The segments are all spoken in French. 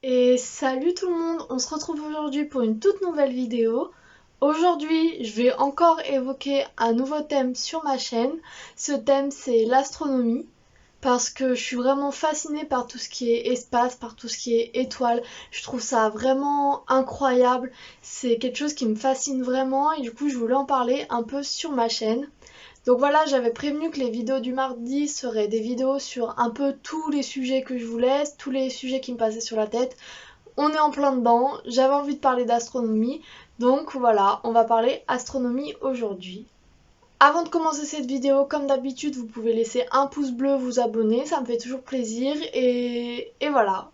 Et salut tout le monde, on se retrouve aujourd'hui pour une toute nouvelle vidéo. Aujourd'hui, je vais encore évoquer un nouveau thème sur ma chaîne. Ce thème, c'est l'astronomie, parce que je suis vraiment fascinée par tout ce qui est espace, par tout ce qui est étoiles. Je trouve ça vraiment incroyable. C'est quelque chose qui me fascine vraiment et du coup, je voulais en parler un peu sur ma chaîne. Donc voilà, j'avais prévenu que les vidéos du mardi seraient des vidéos sur un peu tous les sujets que je voulais, tous les sujets qui me passaient sur la tête. On est en plein dedans, j'avais envie de parler d'astronomie, donc voilà, on va parler astronomie aujourd'hui. Avant de commencer cette vidéo, comme d'habitude, vous pouvez laisser un pouce bleu, vous abonner, ça me fait toujours plaisir, et voilà.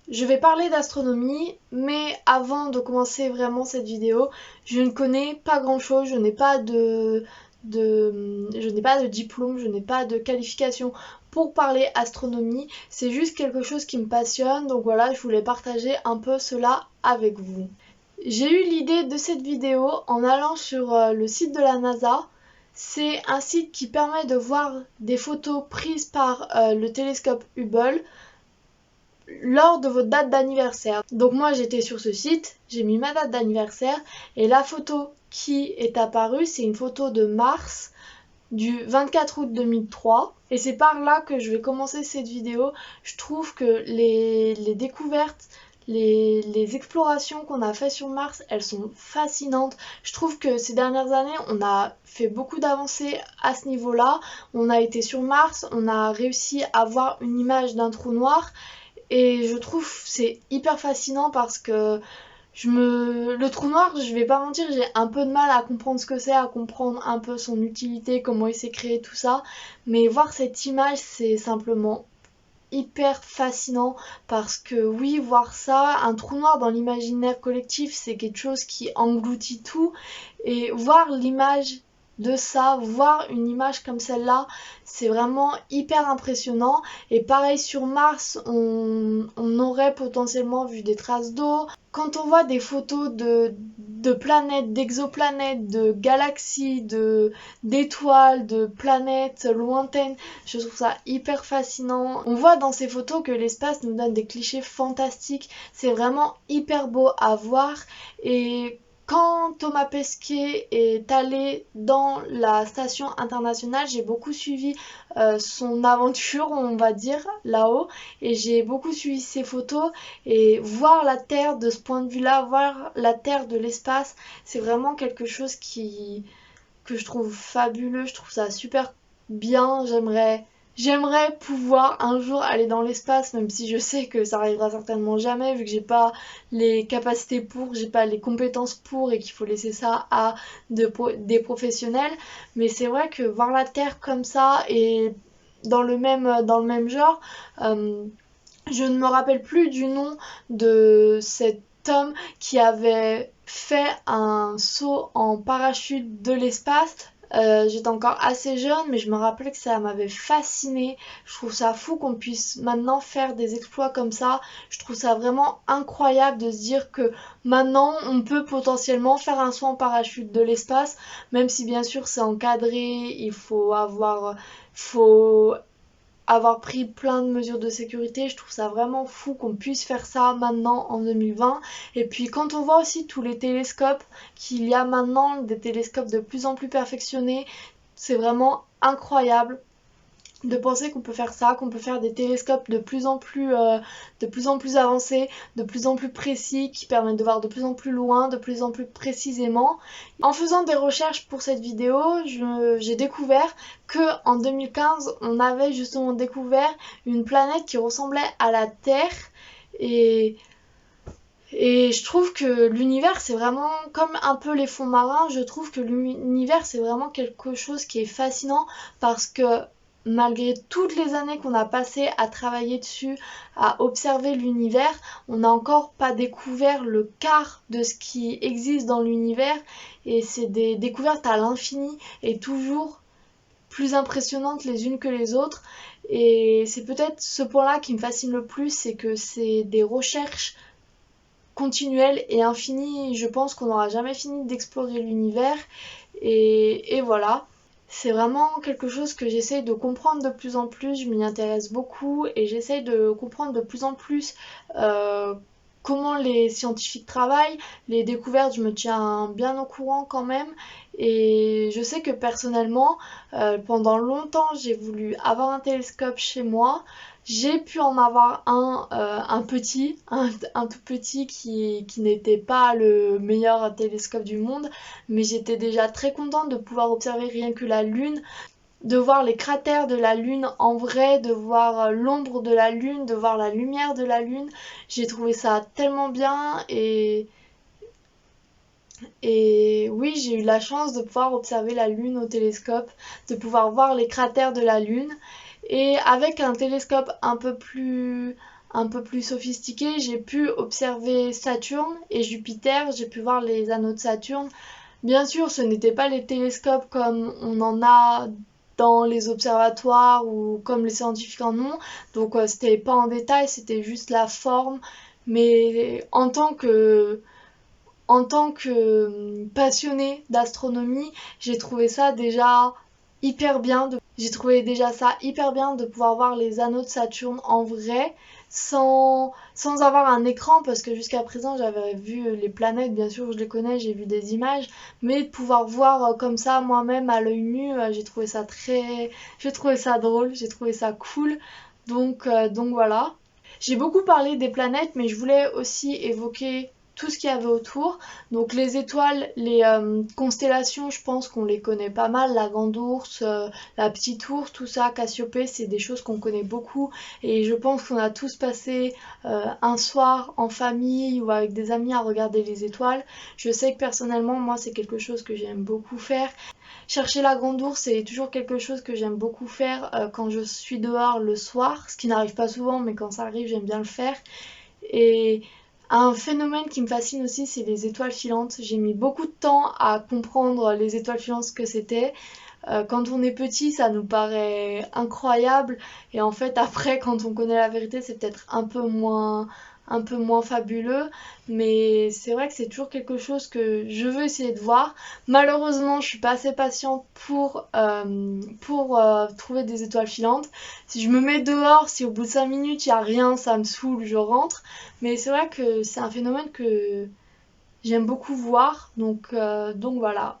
Je vais parler d'astronomie, mais avant de commencer vraiment cette vidéo, je ne connais pas grand-chose, je n'ai pas je n'ai pas de diplôme, je n'ai pas de qualification pour parler astronomie. C'est juste quelque chose qui me passionne, donc voilà, je voulais partager un peu cela avec vous. J'ai eu l'idée de cette vidéo en allant sur le site de la NASA. C'est un site qui permet de voir des photos prises par le télescope Hubble lors de votre date d'anniversaire. Donc moi j'étais sur ce site, j'ai mis ma date d'anniversaire et la photo qui est apparue, c'est une photo de Mars du 24 août 2003 et c'est par là que je vais commencer cette vidéo. Je trouve que les découvertes, les explorations qu'on a fait sur Mars, elles sont fascinantes. Je trouve que ces dernières années, on a fait beaucoup d'avancées à ce niveau-là. On a été sur Mars, on a réussi à voir une image d'un trou noir et je trouve c'est hyper fascinant parce que le trou noir, je vais pas mentir, j'ai un peu de mal à comprendre ce que c'est, à comprendre un peu son utilité, comment il s'est créé, tout ça. Mais voir cette image, c'est simplement hyper fascinant parce que oui, voir ça, un trou noir dans l'imaginaire collectif, c'est quelque chose qui engloutit tout. Et voir l'image de ça, voir une image comme celle-là, c'est vraiment hyper impressionnant. Et pareil sur Mars, on aurait potentiellement vu des traces d'eau. Quand on voit des photos de planètes, d'exoplanètes, de galaxies, d'étoiles, de planètes lointaines, je trouve ça hyper fascinant. On voit dans ces photos que l'espace nous donne des clichés fantastiques. C'est vraiment hyper beau à voir. Et quand Thomas Pesquet est allé dans la station internationale, j'ai beaucoup suivi son aventure, on va dire, là-haut. Et j'ai beaucoup suivi ses photos. Et voir la Terre de ce point de vue-là, voir la Terre de l'espace, c'est vraiment quelque chose que je trouve fabuleux. Je trouve ça super bien. J'aimerais pouvoir un jour aller dans l'espace, même si je sais que ça arrivera certainement jamais, vu que j'ai pas les capacités pour, j'ai pas les compétences pour et qu'il faut laisser ça à des professionnels. Mais c'est vrai que voir la Terre comme ça et dans le même genre, euh, je ne me rappelle plus du nom de cet homme qui avait fait un saut en parachute de l'espace. J'étais encore assez jeune, mais je me rappelais que ça m'avait fascinée. Je trouve ça fou qu'on puisse maintenant faire des exploits comme ça. Je trouve ça vraiment incroyable de se dire que maintenant on peut potentiellement faire un saut en parachute de l'espace, même si bien sûr c'est encadré, faut avoir pris plein de mesures de sécurité. Je trouve ça vraiment fou qu'on puisse faire ça maintenant en 2020. Et puis quand on voit aussi tous les télescopes qu'il y a maintenant, des télescopes de plus en plus perfectionnés, c'est vraiment incroyable de penser qu'on peut faire ça, qu'on peut faire des télescopes de plus en plus avancés, de plus en plus précis, qui permettent de voir de plus en plus loin, de plus en plus précisément. En faisant des recherches pour cette vidéo, j'ai découvert que en 2015, on avait justement découvert une planète qui ressemblait à la Terre et je trouve que l'univers, c'est vraiment comme un peu les fonds marins. Je trouve que l'univers, c'est vraiment quelque chose qui est fascinant parce que malgré toutes les années qu'on a passées à travailler dessus, à observer l'univers, on n'a encore pas découvert le quart de ce qui existe dans l'univers. Et c'est des découvertes à l'infini et toujours plus impressionnantes les unes que les autres. Et c'est peut-être ce point-là qui me fascine le plus, c'est que c'est des recherches continuelles et infinies. Je pense qu'on n'aura jamais fini d'explorer l'univers. Et voilà. C'est vraiment quelque chose que j'essaye de comprendre de plus en plus, je m'y intéresse beaucoup et j'essaye de comprendre de plus en plus comment les scientifiques travaillent, les découvertes, je me tiens bien au courant quand même. Et je sais que personnellement, pendant longtemps, j'ai voulu avoir un télescope chez moi. J'ai pu en avoir un petit, un tout petit qui n'était pas le meilleur télescope du monde, mais j'étais déjà très contente de pouvoir observer rien que la Lune, de voir les cratères de la Lune en vrai, de voir l'ombre de la Lune, de voir la lumière de la Lune. J'ai trouvé ça tellement bien et oui, j'ai eu la chance de pouvoir observer la Lune au télescope, de pouvoir voir les cratères de la Lune. Et avec un télescope un peu plus sophistiqué, j'ai pu observer Saturne et Jupiter, j'ai pu voir les anneaux de Saturne. Bien sûr, ce n'étaient pas les télescopes comme on en a dans les observatoires ou comme les scientifiques en ont, donc c'était pas en détail, c'était juste la forme. Mais en tant que passionnée d'astronomie, j'ai trouvé ça déjà hyper bien. J'ai trouvé déjà ça hyper bien de pouvoir voir les anneaux de Saturne en vrai, sans avoir un écran, parce que jusqu'à présent j'avais vu les planètes, bien sûr je les connais, j'ai vu des images, mais de pouvoir voir comme ça moi-même à l'œil nu, j'ai trouvé ça drôle, j'ai trouvé ça cool. Donc voilà. J'ai beaucoup parlé des planètes, mais je voulais aussi évoquer tout ce qu'il y avait autour. Donc les étoiles, les constellations, je pense qu'on les connaît pas mal. La Grande Ourse, la Petite Ourse, tout ça, Cassiopée, c'est des choses qu'on connaît beaucoup. Et je pense qu'on a tous passé un soir en famille ou avec des amis à regarder les étoiles. Je sais que personnellement, moi, c'est quelque chose que j'aime beaucoup faire. Chercher la grande ourse, c'est toujours quelque chose que j'aime beaucoup faire quand je suis dehors le soir, ce qui n'arrive pas souvent, mais quand ça arrive, j'aime bien le faire. Et un phénomène qui me fascine aussi, c'est les étoiles filantes. J'ai mis beaucoup de temps à comprendre les étoiles filantes, ce que c'était. Quand on est petit, ça nous paraît incroyable. Et en fait, après, quand on connaît la vérité, c'est peut-être un peu moins fabuleux. Mais c'est vrai que c'est toujours quelque chose que je veux essayer de voir. Malheureusement, je suis pas assez patiente pour trouver des étoiles filantes. Si je me mets dehors, si au bout de 5 minutes, il n'y a rien, ça me saoule, je rentre. Mais c'est vrai que c'est un phénomène que j'aime beaucoup voir. Donc voilà.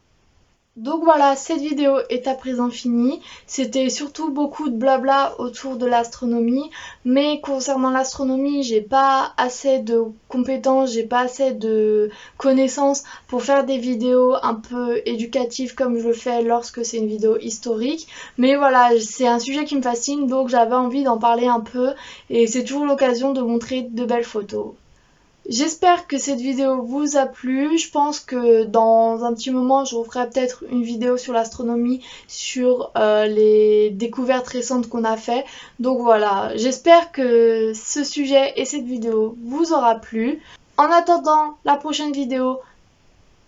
Donc voilà, cette vidéo est à présent finie. C'était surtout beaucoup de blabla autour de l'astronomie, mais concernant l'astronomie, j'ai pas assez de compétences, j'ai pas assez de connaissances pour faire des vidéos un peu éducatives comme je le fais lorsque c'est une vidéo historique. Mais voilà, c'est un sujet qui me fascine, donc j'avais envie d'en parler un peu et c'est toujours l'occasion de montrer de belles photos. J'espère que cette vidéo vous a plu. Je pense que dans un petit moment, je referai peut-être une vidéo sur l'astronomie, sur les découvertes récentes qu'on a fait. Donc voilà, j'espère que ce sujet et cette vidéo vous aura plu. En attendant la prochaine vidéo,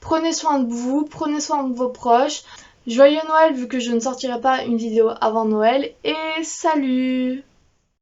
prenez soin de vous, prenez soin de vos proches. Joyeux Noël vu que je ne sortirai pas une vidéo avant Noël et salut!